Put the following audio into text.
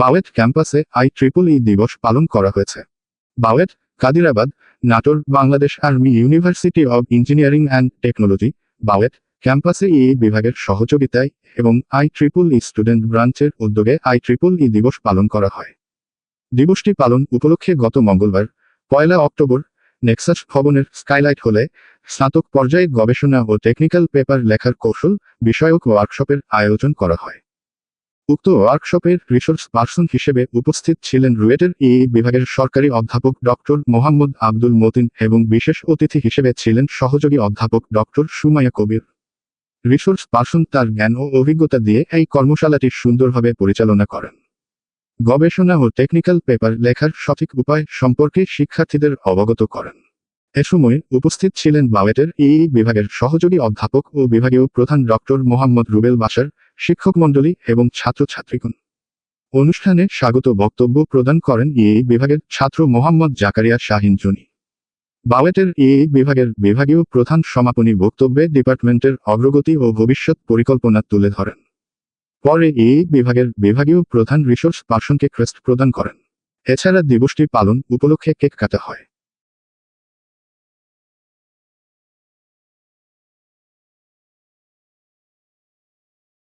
বাওয়েট ক্যাম্পাসে IEEE দিবস পালন করা হয়েছে। BAUET, Kadirabad, Natore, Bangladesh army university of engineering and technology, BAUET ক্যাম্পাসে এই বিভাগের সহযোগিতায় এবং IEEE স্টুডেন্ট ব্রাঞ্চের উদ্যোগে IEEE দিবস পালন করা হয়। দিবসটি পালন উপলক্ষে গত মঙ্গলবার 1 অক্টোবর নেক্সাস ভবনের স্কাইলাইট হলে স্নাতক পর্যায়ে গবেষণা ও টেকনিক্যাল পেপার লেখার কৌশল বিষয়ক ওয়ার্কশপের আয়োজন করা হয়। উক্ত ওয়ার্কশপের রিসোর্স পার্সন হিসেবে উপস্থিত ছিলেন রুয়েটের এই বিভাগের সরকারি অধ্যাপক ডক্টর মোহাম্মদ আব্দুল মতিন এবং বিশেষ অতিথি হিসেবে ছিলেন সহযোগী অধ্যাপক ডক্টর সুমাইয়া কবির। রিসোর্স পার্সন তার জ্ঞান ও অভিজ্ঞতা দিয়ে এই কর্মশালাটি সুন্দরভাবে পরিচালনা করেন। গবেষণা ও টেকনিক্যাল পেপার লেখার সঠিক উপায় সম্পর্কে শিক্ষার্থীদের অবগত করেন। এ সময় উপস্থিত ছিলেন বাওয়েটের এই বিভাগের সহযোগী অধ্যাপক ও বিভাগীয় প্রধান ডক্টর মোহাম্মদ রুবেল বাশার, শিক্ষকমণ্ডলী এবং ছাত্রছাত্রীগণ। অনুষ্ঠানে স্বাগত বক্তব্য প্রদান করেন এই বিভাগের ছাত্র মোহাম্মদ জাকারিয়া শাহিন জনি। বাওয়েটের এই বিভাগের বিভাগীয় প্রধান সমাপনী বক্তব্যে ডিপার্টমেন্টের অগ্রগতি ও ভবিষ্যৎ পরিকল্পনা তুলে ধরেন। পরে এই বিভাগের বিভাগীয় প্রধান রিসোর্স পার্সনকে ক্রেস্ট প্রদান করেন। এছাড়া দিবসটি পালন উপলক্ষে কেক কাটা হয়।